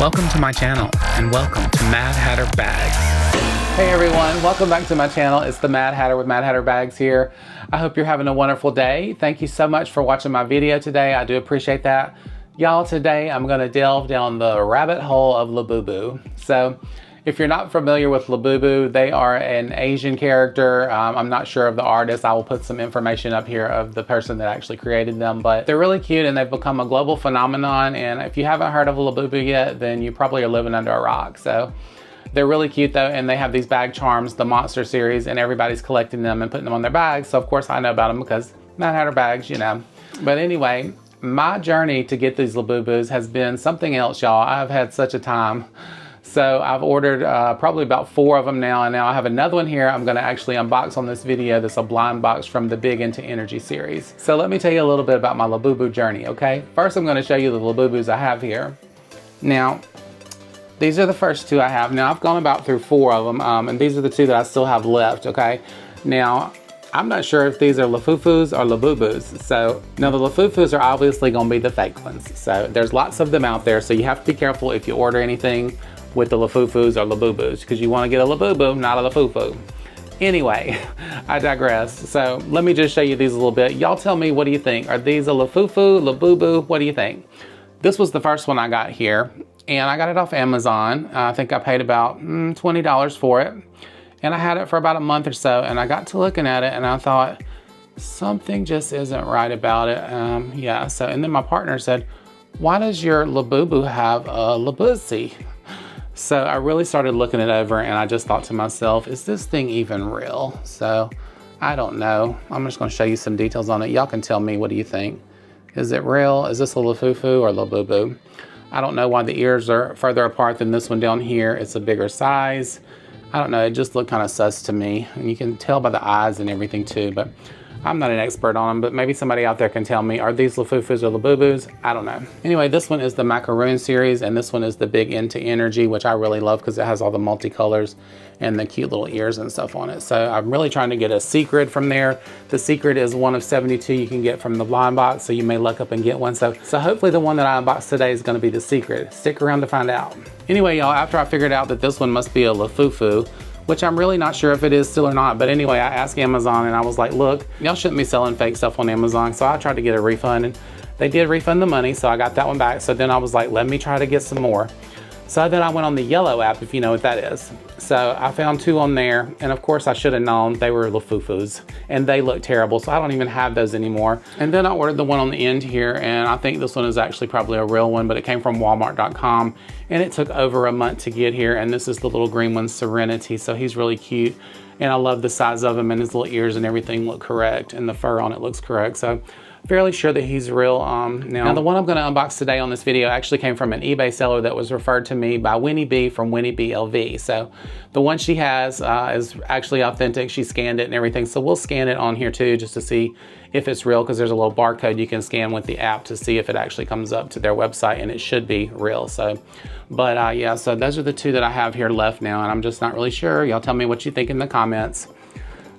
Welcome to my channel, and welcome to Mad Hatter Bags. Hey everyone, welcome back to my channel. It's the Mad Hatter with Mad Hatter Bags here. I hope you're having a wonderful day. Thank you so much for watching my video today. I do appreciate that. Y'all, today I'm gonna delve down the rabbit hole of Labubu. So, if you're not familiar with Labubu, they are an Asian character. I'm not sure of the artist. I will put some information up here of the person that actually created them, but they're really cute and they've become a global phenomenon. And if you haven't heard of Labubu yet, then you probably are living under a rock. So they're really cute though, and they have these bag charms, the monster series, and everybody's collecting them and putting them on their bags. So of course I know about them because Mad Hatter Bags, you know. But anyway, my journey to get these Labubus has been something else, y'all. I've had such a time. So I've ordered probably about 4 of them now, and now I have another one here I'm gonna actually unbox on this video. That's a blind box from the Big Into Energy series. So let me tell you a little bit about my Labubu journey, okay? First I'm gonna show you the Labubus I have here. Now, these are the first 2 I have. Now I've gone about through 4 of them, and these are the 2 that I still have left, okay? Now, I'm not sure if these are Lafufus or Labubus. So now the Lafufus are obviously gonna be the fake ones. So there's lots of them out there, so you have to be careful if you order anything with the Lafufus or Labubus, because you want to get a Labubu, not a Lafufu. Anyway, I digress. So let me just show you these a little bit. Y'all tell me, what do you think? Are these a Lafufu, Labubu? What do you think? This was the first one I got here, and I got it off Amazon. I think I paid about $20 for it, and I had it for about a month or so, and I got to looking at it, and I thought, something just isn't right about it. Yeah, so, and then my partner said, why does your Labubu have a Labusi? So I really started looking it over, and I just thought to myself, is this thing even real? So I don't know. I'm just gonna show you some details on it. Y'all can tell me, what do you think? Is it real? Is this a Lafufu or Labubu? I don't know why the ears are further apart than this one down here. It's a bigger size. I don't know, it just looked kind of sus to me. And you can tell by the eyes and everything too, but I'm not an expert on them, but maybe somebody out there can tell me, are these Lafufus or Labubus? I don't know. Anyway, this one is the Macaroon series, and this one is the Big Into Energy, which I really love because it has all the multicolors and the cute little ears and stuff on it. So I'm really trying to get a secret from there. The secret is one of 72 you can get from the blind box, so you may luck up and get one. So hopefully the one that I unboxed today is gonna be the secret. Stick around to find out. Anyway, y'all, after I figured out that this one must be a Lafufu, which I'm really not sure if it is still or not, but anyway, I asked Amazon and I was like, look, y'all shouldn't be selling fake stuff on Amazon. So I tried to get a refund, and they did refund the money, so I got that one back. So then I was like, let me try to get some more. So then I went on the Yellow app, if you know what that is. So I found 2 on there, and of course I should have known they were Lafufus, and they look terrible, so I don't even have those anymore. And then I ordered the one on the end here, and I think this one is actually probably a real one, but it came from Walmart.com, and it took over a month to get here. And this is the little green one, Serenity, so he's really cute, and I love the size of him, and his little ears and everything look correct, and the fur on it looks correct. So fairly sure that he's real. Now the one I'm going to unbox today on this video actually came from an eBay seller that was referred to me by Winnie B from Winnie B LV. So the one she has is actually authentic. She scanned it and everything. So we'll scan it on here too, just to see if it's real, because there's a little barcode you can scan with the app to see if it actually comes up to their website, and it should be real. So, but yeah, so those are the 2 that I have here left now, and I'm just not really sure. Y'all tell me what you think in the comments.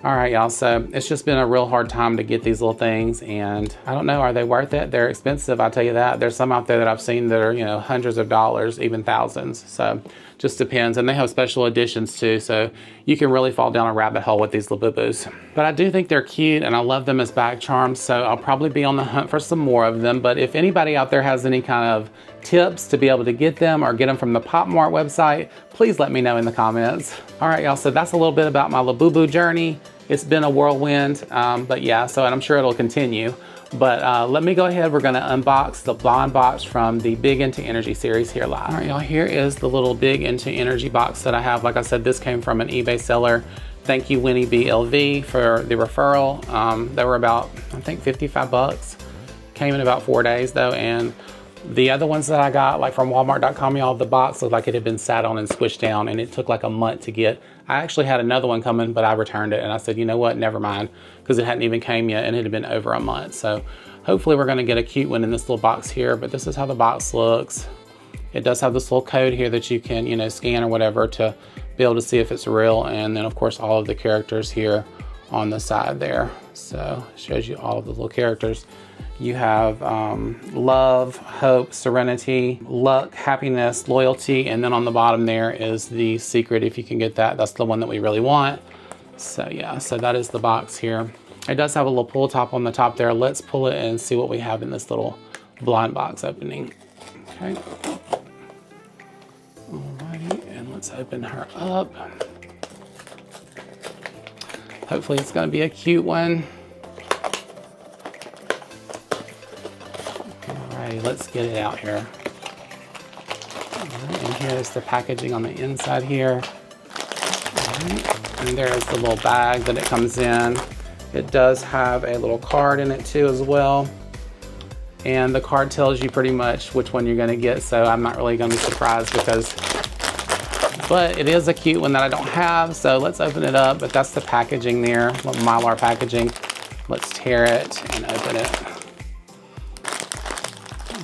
All right, y'all, so it's just been a real hard time to get these little things, and I don't know, are they worth it? They're expensive, I'll tell you that. There's some out there that I've seen that are, you know, hundreds of dollars, even thousands. So just depends, and they have special editions too, so you can really fall down a rabbit hole with these Labubus. But I do think they're cute, and I love them as bag charms, so I'll probably be on the hunt for some more of them. But if anybody out there has any kind of tips to be able to get them, or get them from the Pop Mart website, please let me know in the comments. All right, y'all, so that's a little bit about my Labubu journey. It's been a whirlwind, but yeah, so, and I'm sure it'll continue. But let me go ahead, we're gonna unbox the blind box from the Big Into Energy series here live. All right, y'all, here is the little Big Into Energy box that I have. Like I said, this came from an eBay seller. Thank you, Winnie B LV, for the referral. They were about, I think, 55 bucks. Came in about 4 days though, and the other ones that I got, like from Walmart.com, y'all, the box looked like it had been sat on and squished down, and it took like a month to get. I actually had another one coming, but I returned it, and I said, you know what, never mind, because it hadn't even came yet, and it had been over a month. So hopefully we're gonna get a cute one in this little box here, but this is how the box looks. It does have this little code here that you can, you know, scan or whatever to be able to see if it's real, and then of course all of the characters here on the side there. So it shows you all of the little characters. You have love, hope, serenity, luck, happiness, loyalty, and then on the bottom there is the secret. If you can get that, that's the one that we really want. So yeah, so that is the box here. It does have a little pull top on the top there. Let's pull it and see what we have in this little blind box opening. Okay. Alrighty, and let's open her up. Hopefully it's gonna be a cute one. Alrighty, let's get it out here. Alright, and here's the packaging on the inside here. Alright, and there's the little bag that it comes in. It does have a little card in it too as well. And the card tells you pretty much which one you're gonna get, so I'm not really gonna be surprised but it is a cute one that I don't have, so let's open it up. But that's the packaging there, little Mylar packaging. Let's tear it and open it.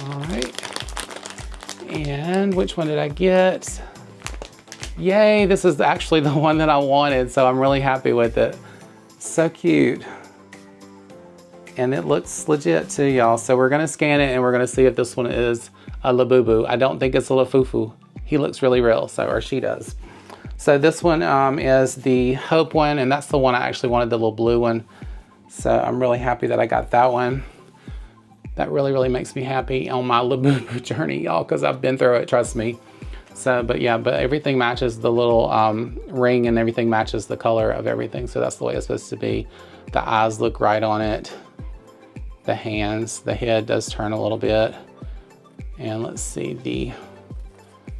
All right, and which one did I get? Yay, this is actually the one that I wanted, so I'm really happy with it. So cute. And it looks legit too, y'all. So we're gonna scan it and we're gonna see if this one is a Labubu. I don't think it's a Lafufu. He looks really real, so, or she does. So this one is the Hope one, and that's the one I actually wanted, the little blue one. So I'm really happy that I got that one. That really, really makes me happy on my Labubu journey, y'all, because I've been through it, trust me. So, but yeah, but everything matches the little ring, and everything matches the color of everything. So that's the way it's supposed to be. The eyes look right on it. The hands, the head does turn a little bit. And let's see, the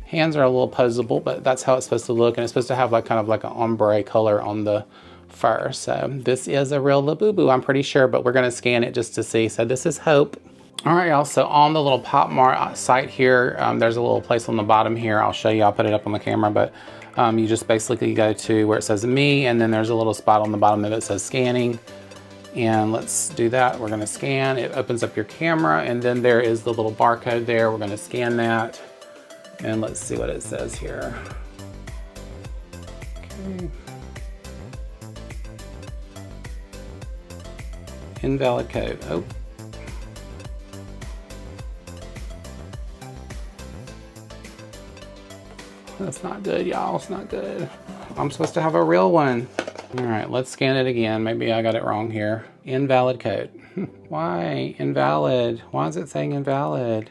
hands are a little posable, but that's how it's supposed to look. And it's supposed to have like kind of like an ombre color on the fur. So this is a real Labubu, I'm pretty sure, but we're gonna scan it just to see. So this is Hope. All right, y'all, so on the little Pop Mart site here, there's a little place on the bottom here. I'll show you, I'll put it up on the camera, but you just basically go to where it says me, and then there's a little spot on the bottom of it that says scanning. And let's do that. We're gonna scan. It opens up your camera, and then there is the little barcode there. We're gonna scan that. And let's see what it says here. Okay. Invalid code. Oh. That's not good, y'all. It's not good. I'm supposed to have a real one. All right, let's scan it again. Maybe I got it wrong here. Invalid code. Why? Invalid. Why is it saying invalid?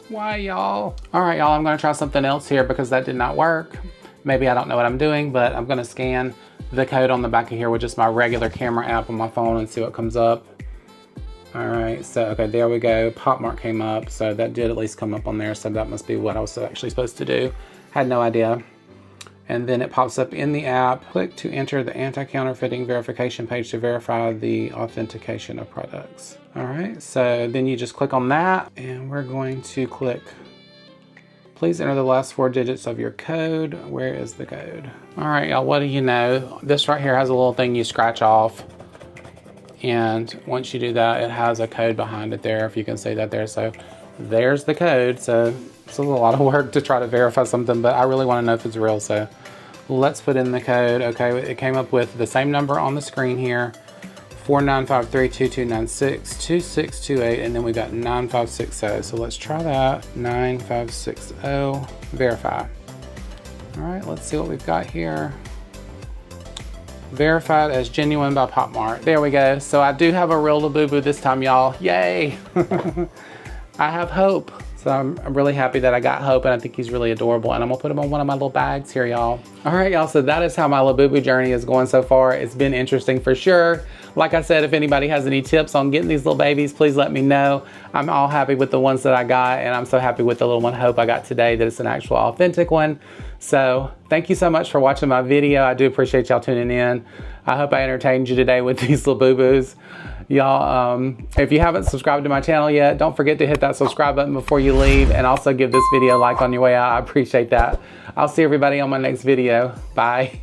Why, y'all? All right, y'all, I'm gonna try something else here because that did not work. Maybe I don't know what I'm doing, but I'm gonna scan the code on the back of here with just my regular camera app on my phone and see what comes up. All right, so, okay, there we go. Pop Mart came up, so that did at least come up on there, so that must be what I was actually supposed to do. Had no idea. And then it pops up in the app. Click to enter the anti-counterfeiting verification page to verify the authentication of products. All right, so then you just click on that, and we're going to click, please enter the last 4 digits of your code. Where is the code? All right, y'all, what do you know? This right here has a little thing you scratch off. And once you do that, it has a code behind it there, if you can see that there. So there's the code. So it's a lot of work to try to verify something, but I really want to know if it's real. So let's put in the code. Okay, it came up with the same number on the screen here, 495322962628, and then we got 9560. So let's try that. 9560, verify. All right, let's see what we've got here. Verified as genuine by Pop Mart. There we go. So I do have a real Labubu this time, y'all. Yay! I have Hope. So I'm really happy that I got Hope, and I think he's really adorable, and I'm gonna put him on one of my little bags here, y'all. All right, y'all, so that is how my Labubu journey is going so far. It's been interesting for sure. Like I said, if anybody has any tips on getting these little babies, please let me know. I'm all happy with the ones that I got, and I'm so happy with the little one Hope I got today, that it's an actual authentic one. So thank you so much for watching my video. I do appreciate y'all tuning in. I hope I entertained you today with these Labubus. Y'all, if you haven't subscribed to my channel yet, don't forget to hit that subscribe button before you leave, and also give this video a like on your way out. I appreciate that. I'll see everybody on my next video. Bye.